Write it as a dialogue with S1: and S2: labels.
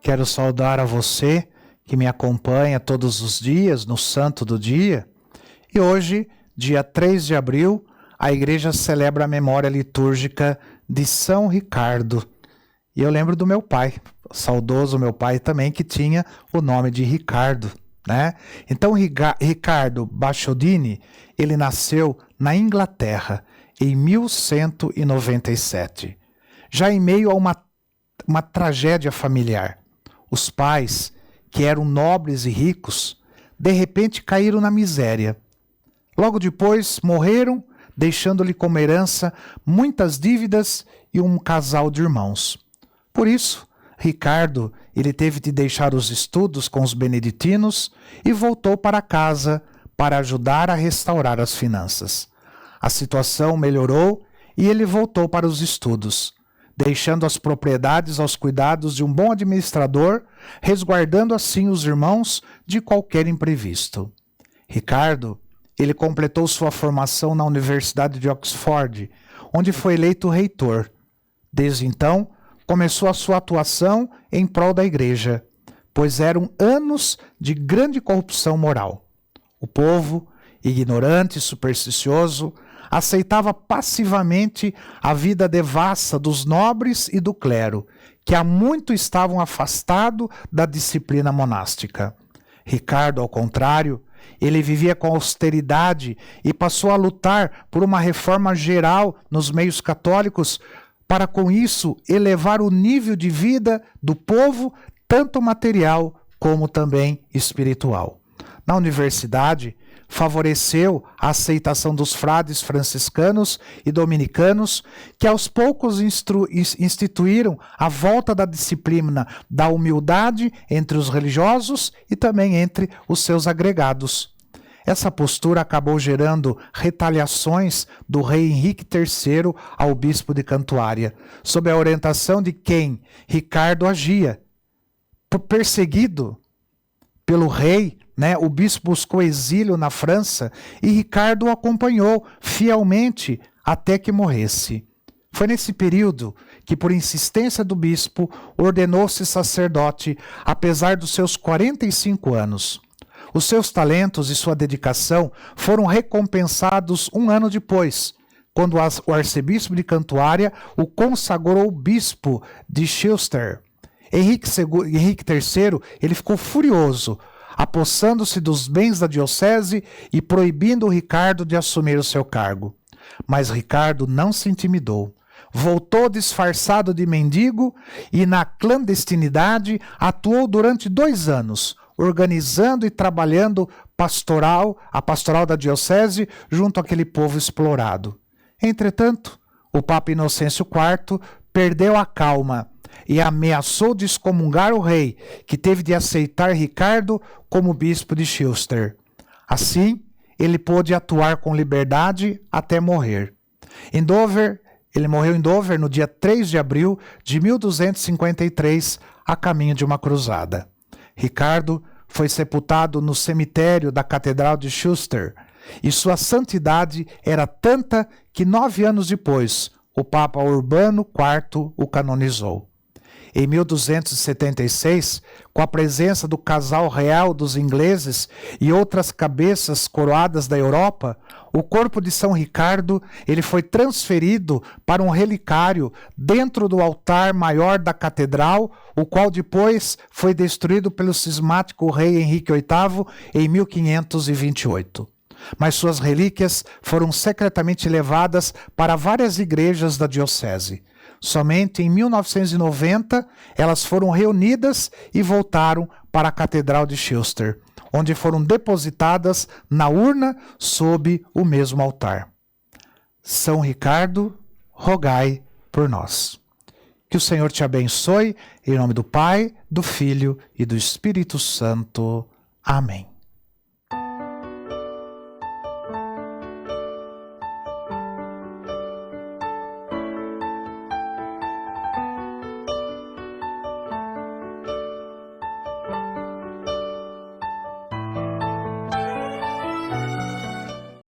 S1: Quero saudar a você que me acompanha todos os dias no Santo do Dia. E hoje, dia 3 de abril, a igreja celebra a memória litúrgica de São Ricardo. E eu lembro do meu pai, saudoso meu pai também, que tinha o nome de Ricardo, né? Então, Ricardo Bacciodini, ele nasceu na Inglaterra em 1197, já em meio a uma tragédia familiar. Os pais, que eram nobres e ricos, de repente caíram na miséria. Logo depois morreram, deixando-lhe como herança muitas dívidas e um casal de irmãos. Por isso, Ricardo, ele teve de deixar os estudos com os beneditinos e voltou para casa para ajudar a restaurar as finanças. A situação melhorou e ele voltou para os estudos, deixando as propriedades aos cuidados de um bom administrador, resguardando assim os irmãos de qualquer imprevisto. Ricardo, ele completou sua formação na Universidade de Oxford, onde foi eleito reitor. Desde então, começou a sua atuação em prol da igreja, pois eram anos de grande corrupção moral. O povo, ignorante e supersticioso, aceitava passivamente a vida devassa dos nobres e do clero, que há muito estavam afastados da disciplina monástica. Ricardo, ao contrário, ele vivia com austeridade e passou a lutar por uma reforma geral nos meios católicos para, com isso, elevar o nível de vida do povo, tanto material como também espiritual. Na universidade, favoreceu a aceitação dos frades franciscanos e dominicanos, que aos poucos instituíram a volta da disciplina da humildade entre os religiosos e também entre os seus agregados. Essa postura acabou gerando retaliações do rei Henrique III ao bispo de Cantuária, sob a orientação de quem Ricardo agia. Perseguido pelo rei, o bispo buscou exílio na França e Ricardo o acompanhou fielmente até que morresse. Foi nesse período que, por insistência do bispo, ordenou-se sacerdote, apesar dos seus 45 anos. Os seus talentos e sua dedicação foram recompensados um ano depois, quando o arcebispo de Cantuária o consagrou bispo de Chester. Henrique III ele ficou furioso, apossando-se dos bens da diocese e proibindo Ricardo de assumir o seu cargo. Mas Ricardo não se intimidou. Voltou disfarçado de mendigo e, na clandestinidade, atuou durante 2 anos, organizando e trabalhando a pastoral da diocese junto àquele povo explorado. Entretanto, o Papa Inocêncio IV perdeu a calma e ameaçou de excomungar o rei, que teve de aceitar Ricardo como bispo de Chester. Assim, ele pôde atuar com liberdade até morrer. Ele morreu em Dover no dia 3 de abril de 1253, a caminho de uma cruzada. Ricardo foi sepultado no cemitério da Catedral de Chester, e sua santidade era tanta que 9 anos depois, o Papa Urbano IV o canonizou. Em 1276, com a presença do casal real dos ingleses e outras cabeças coroadas da Europa, o corpo de São Ricardo ele foi transferido para um relicário dentro do altar maior da catedral, o qual depois foi destruído pelo cismático rei Henrique VIII em 1528. Mas suas relíquias foram secretamente levadas para várias igrejas da diocese. Somente em 1990 elas foram reunidas e voltaram para a Catedral de Chester, onde foram depositadas na urna sob o mesmo altar. São Ricardo, rogai por nós. Que o Senhor te abençoe, em nome do Pai, do Filho e do Espírito Santo. Amém.